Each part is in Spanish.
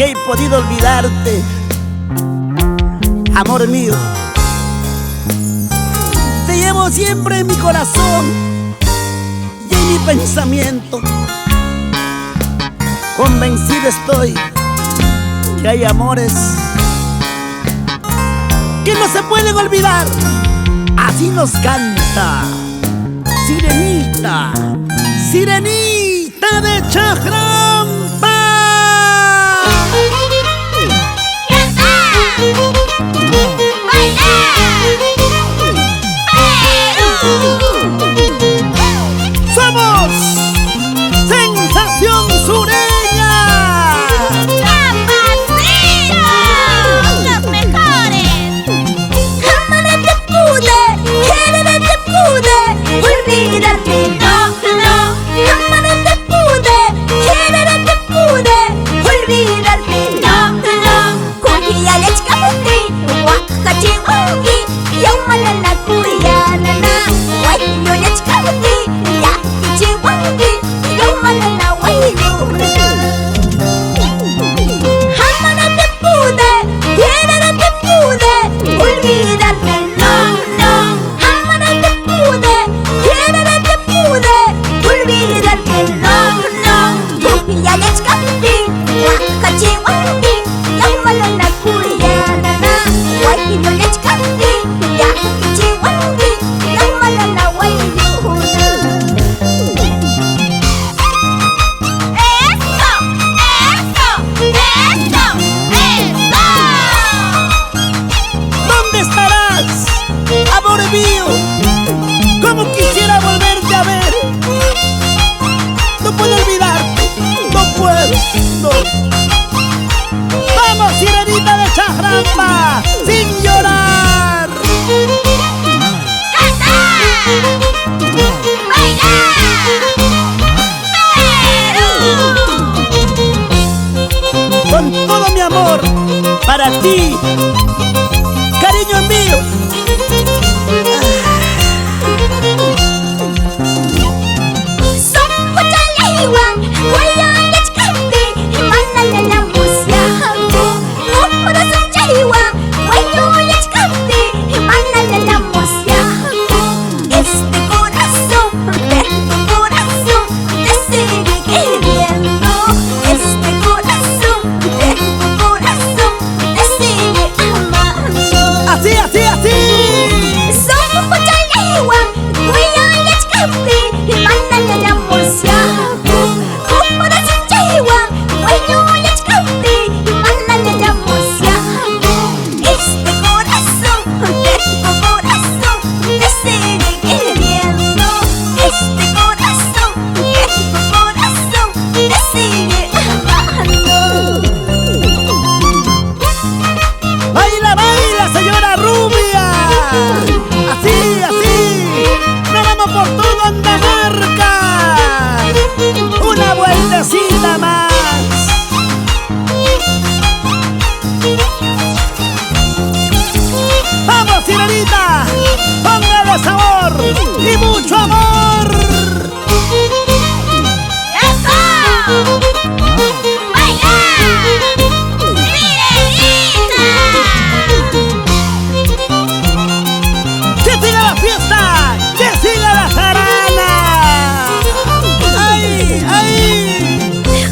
que he podido olvidarte, amor mío. Te llevo siempre en mi corazón y en mi pensamiento. Convencido estoy que hay amores que no se pueden olvidar. Así nos canta Sirenita, Sirenita de Chajrampa. Somos Sensación Sureña. ¡Los mejores! Jamás te pude, quererte pude, olvidarte no, no. Jamás te pude, quererte pude, olvidarte no, no. Kuya lechkamuti, wakachi wangi, yaumalala kuya nana. Wayo lechkamuti, yakichi wangi, yaumalala wayo nana. Jamás te pude, quererte pude, olvidarte no, no. Jamás te pude, quererte pude, olvidarte no, no. Kuya lechkamuti, wakachi wangi, yaumalala kuya nana. Wayo lechkamuti, yakichi wangi, yaumalala wayo nana. ¿Dónde estarás, amor mío? Como quisiera volverte a ver. No puedo olvidarte, no puedo, no. Vamos, Sirenita de Chajrampa, sin llorar. Con todo mi amor para ti, cariño mío. Este corazón de tu corazón te sigue queriendo. Este corazón de tu corazón te sigue amando. Así, así, así. Somos Pochalewan, Kuya Lechkampi, Manala la Mosiaku. Corazón Chalewan, Kuya Lechkampi, Manala la Mosiaku. Este corazón de tu corazón te sigue queriendo. Este corazón de tu corazón te sigue amando. Baila, baila, señora rubia. Así, así. Nos vamos por todo Andamarca. Una vueltecita más. Vamos, Sirenita. Póngale sabor y mucho amor. ¡Eso! ¡Que siga la fiesta! ¡Que siga la jarana! ¡Ay, ay!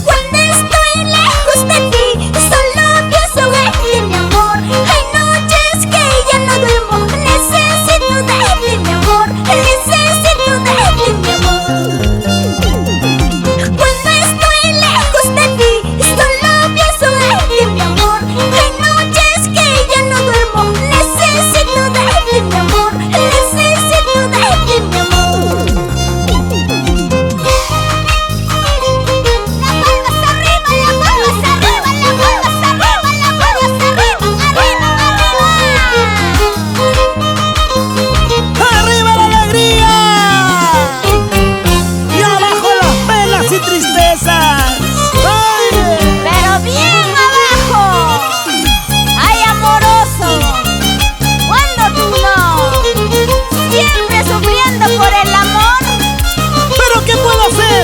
Cuando estoy lejos de ti, solo pienso en ti, mi amor. Hay noches que ya no duermo, necesito de ti, mi amor. Necesito de ti, mi amor. Cuando estoy lejos de ti, solo pienso en ti, mi amor. Hay noches que ya no duermo, necesito de ti, mi amor. Necesito de ti, mi amor. Las palmas arriba, las palmas arriba, las palmas arriba, las palmas arriba, arriba, arriba. ¡Arriba la alegría! ¡Y abajo las penas y tristezas! ¡Ay! Pero bien abajo. ¡Ay, amoroso! ¿Cuándo tú no? Siempre sufriendo por el amor. ¿Pero qué puedo hacer?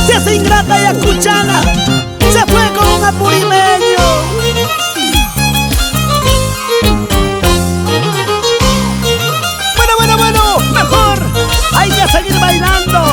Si esa ingrata yacuchana se fue con un apurito. seguir bailando.